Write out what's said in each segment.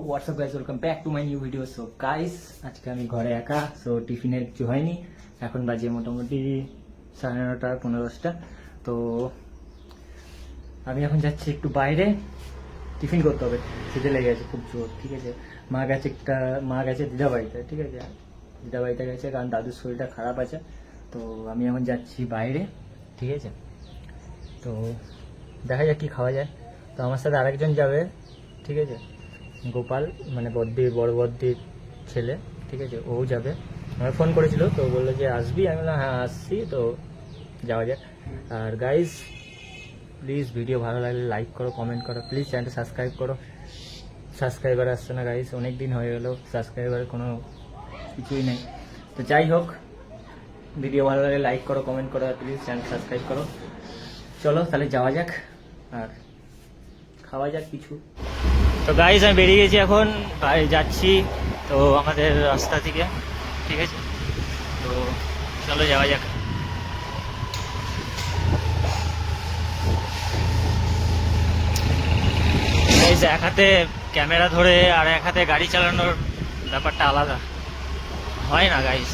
WhatsApp guys, welcome back to my new video. So guys, আজকে আমি ঘরে একা, সো টিফিনের কিছু হয়নি। এখন বাজে মোটামুটি 9:30 15:10। তো আমি এখন যাচ্ছি একটু বাইরে, টিফিন করতে হবে, খিদে লেগে গেছে খুব জোর। ঠিক আছে, মা গেছে দিদাবাড়িতে, ঠিক আছে, দিদাবাড়িতে গেছে কারণ দাদুর শরীরটা খারাপ আছে। তো আমি এখন যাচ্ছি বাইরে, ঠিক আছে। তো দেখা যাক কি খাওয়া যায়। তো আমার সাথে আরেকজন যাবে, ঠিক আছে, গোপাল, মানে বড় বদ্দির ছেলে, ঠিক আছে, ও যাবে। আমার ফোন করেছিল, তো বললো যে আসবি, আমি বললাম হ্যাঁ আসছি। তো যাওয়া যাক। আর গাইজ প্লিজ ভিডিও ভালো লাগলে লাইক করো, কমেন্ট করো, প্লিজ চ্যানেলটা সাবস্ক্রাইব করো। সাবস্ক্রাইবার আসছে না গাইজ, অনেক দিন হয়ে গেলো, সাবস্ক্রাইবারের কোনো কিছুই নেই। তো যাই হোক, ভিডিও ভালো লাগলে লাইক করো, কমেন্ট করো, আর প্লিজ চ্যানেল সাবস্ক্রাইব করো। চলো তাহলে যাওয়া যাক আর খাওয়া যাক কিছু। তো গাইজ আমি বেরিয়ে গেছি, এখন বাইরে যাচ্ছি তো আমাদের রাস্তা থেকে, ঠিক আছে। তো চলো যাওয়া যাক। গাইজ এক হাতে ক্যামেরা ধরে আর এক হাতে গাড়ি চালানোর ব্যাপারটা আলাদা হয় না গাইজ।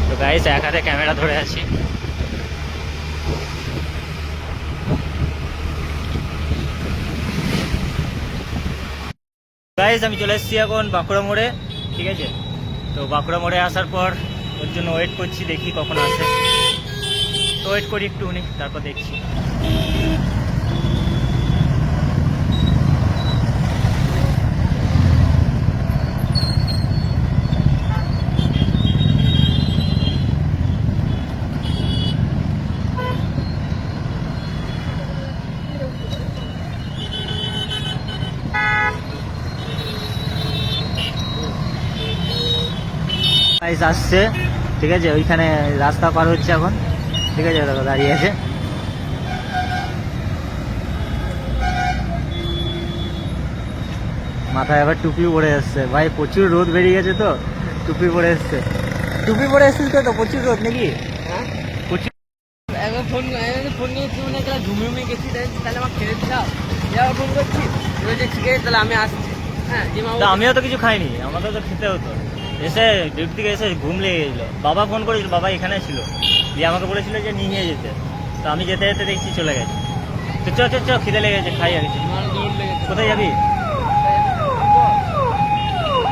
তো গাইজ এক হাতে ক্যামেরা ধরে আছি। গাইজ আমি চলে এসেছি এখন বাঁকুড়া মোড়ে, ঠিক আছে। তো বাঁকুড়া মোড়ে আসার পর ওর জন্য ওয়েট করছি, দেখি কখন আসে। তো ওয়েট করি একটুখানি, তারপর দেখছি। গাইজ আসছে, ঠিক আছে, ওইখানে রাস্তা পার হচ্ছে এখন, ঠিক আছে, দেখো দাঁড়িয়ে আছে। মাথায় আবার টুপি পরে এসছে, ভাই প্রচুর রোদ বেরিয়ে গেছে তো টুপি পরে এসছে। টুপি পরে এসছিস তো প্রচুর রোদ নাকি? হ্যাঁ, প্রচুর। একবার ফোন করছি, মনে হয় ঘুমিয়ে গেছি, তাহলে আমার খেয়ে দিলাম। এবার ফোন করছি, বলছে ঠিক আছে তাহলে আমি আসছি। হ্যাঁ, যে তো আমিও তো কিছু খাইনি, আমাকে তো খেতে হতো। এসে ডিউটি থেকে এসে ঘুম লেগে গেছিলো, বাবা ফোন করেছিল, বাবা এখানে ছিল, দিয়ে আমাকে বলেছিল যে নিয়ে যেতে। তো আমি যেতে যেতে দেখছি চলে গেছে। তো চ খিদে লেগে গেছে, খাই আর কিছু। আমার দৌড় লেগেছে। কোথায় যাবি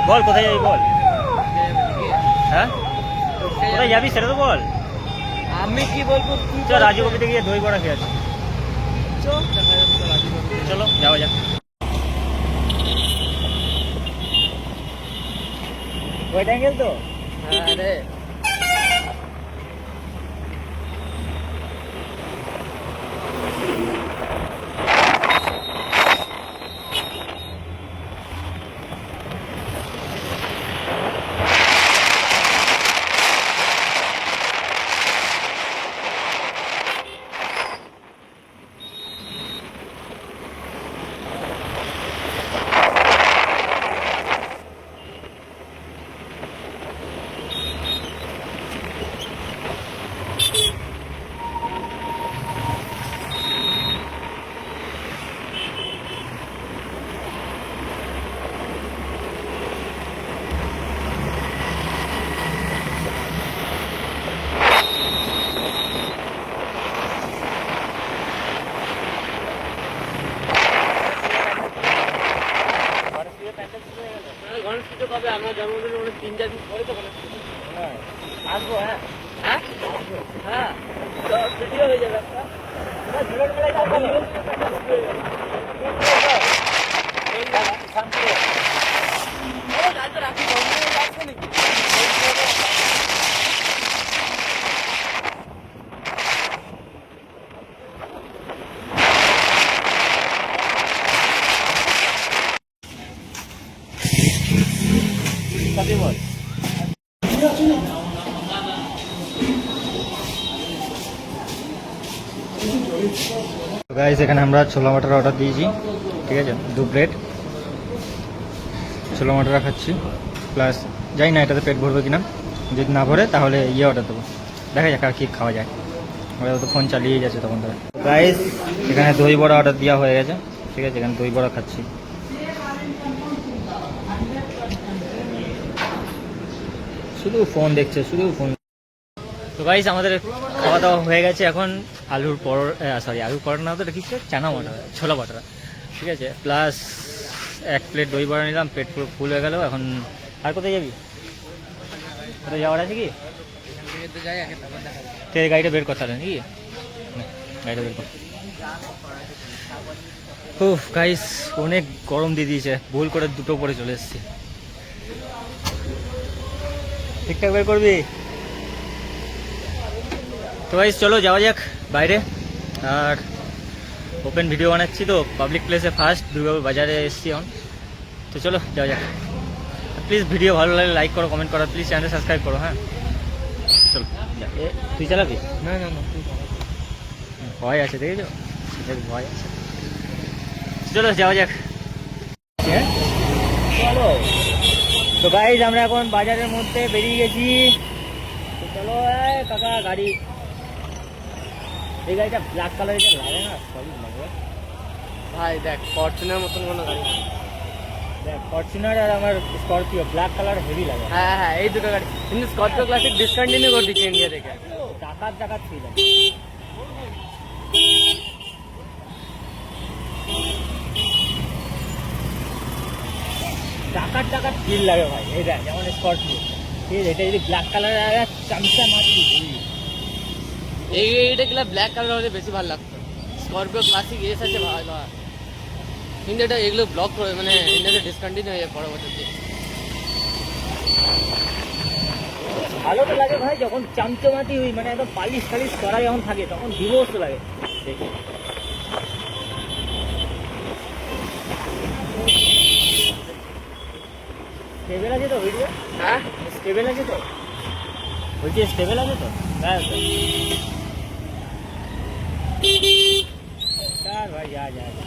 বল, কোথায় যাবি বল। হ্যাঁ, কোথায় যাবি সেটা তো বল। আমি কি বলবো, তুই চ রাজু কবিতে গিয়ে দই বড়া খেয়ে আসি। চল। চলো যাওয়া যাক। ওইটা গেল তো। হ্যাঁ রে, গণেশ পুজো কবে? আমার জন্মদিন অনেক 3-4 দিন পরে তো গণেশ পুজো। আসবো। হ্যাঁ হ্যাঁ হ্যাঁ, তো ভিডিও হয়ে যাবে একটা। ঝুলের মেলায় যাবো। রাখি জন্মদিন আসবে নাকি? কবে বল। তো গাইস এখানে আমরা ছোলা মটর অর্ডার দিয়েছি, ঠিক আছে, 2 প্লেট ছোলা মটর খাচ্ছি, প্লাস জানি না এটাতে পেট ভরবে কিনা। যদি না ভরে তাহলে ইয়ে অর্ডার দেবো, দেখা যাক আর কি খাওয়া যায়। ওরা তো ফোন চালিয়েই যাচ্ছে তখন ধরে। গাইস এখানে দই বড়া অর্ডার দেওয়া হয়ে গেছে, ঠিক আছে, এখানে দই বড়া খাচ্ছি। শুধু ফোন দেখছে, শুধু ফোন। তো গাইস আমাদের খাওয়া দাওয়া হয়ে গেছে, এখন আলুর পরোটা না, তো এটা কি ছিল? চানা মটর, ছোলা বাটারা, ঠিক আছে, প্লাস 1 প্লেট দই বড়া নিলাম, পেট পুরো ফুল হয়ে গেল। এখন আর কোথায় যাবি? কোথায় যাওয়ার আছে কি? তুই গাড়িটা বের করতে নাকি? গাড়িটা বের কর। উফ গাইস অনেক গরম দিয়ে দিয়েছে, ভুল করে দুটো পরে চলে এসেছি। ঠিকঠাক বের করবি তো গাইস, চলো যাওয়া যাক বাইরে। আর ওপেন ভিডিও বানাচ্ছি তো, পাবলিক প্লেসে ফার্স্ট দুর্গাপুর বাজারে এসেছি এখন। তো চলো যাওয়া যাক। প্লিজ ভিডিও ভালো লাগলে লাইক করো, কমেন্ট করো, প্লিজ চ্যানেল সাবস্ক্রাইব করো। হ্যাঁ চলো। তুই চালাবি? না না না, ভয় আছে, দেখেছো, ভয় আছে। চলো যাওয়া যাক। চলো তো গাইজ আমরা এখন বাজারের মধ্যে বেরিয়ে গেছি। তো চলো কাকা, গাড়ি, এই গাড়িটা ব্ল্যাক কালারের লাগে না, সলিড লাগে ভাই দেখ ফরচুনার মতন কোনো গাড়ি নেই। দেখ ফরচুনার আর আমার স্করপিও ব্ল্যাক কালার হেভি লাগে। হ্যাঁ হ্যাঁ, এই দুটো গাড়ি, কিন্তু স্করপিও ক্লাসিক ডিসকন্টিনিউ করে দিচ্ছে ইন্ডিয়া থেকে। টাকার টাকার ফিল আছে। টাকার টাকার ফিল লাগে ভাই, এই দেখ যেমন স্করপিও, ঠিক আছে, এটা যদি ব্ল্যাক কালারের চামচা মারছি। এইটা গুলা ব্ল্যাক কালার হলে বেশি ভালো লাগতো। স্করপিও ক্লাসিক এস আছে ভালো, কিন্তু এটা এগুলো ব্লক করে, মানে ইন্ডিয়াতে ডিসকন্টিনিউ হয়ে যায় পরবর্তীতে। ভালো তো লাগে ভাই যখন চামচমাতি হুই, মানে একদম পালিশ টালিশ করা যখন থাকে তখন বিভৎস লাগে দেখে। স্টেবেল আছে তো ভিডিও? হ্যাঁ স্টেবেল আছে তো? বলছি স্টেবেল আছে তো? হ্যাঁ স্যার ভাই যা যা যা।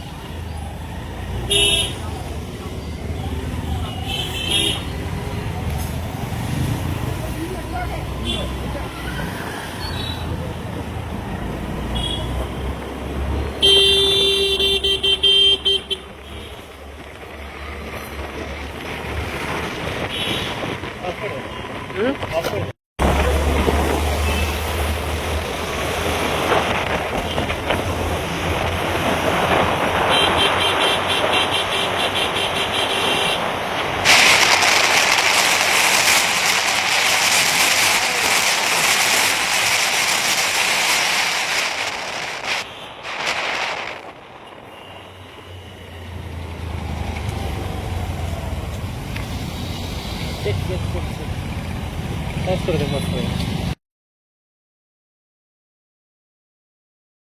দেখ দেখ দেখ, করে দে, করে দে।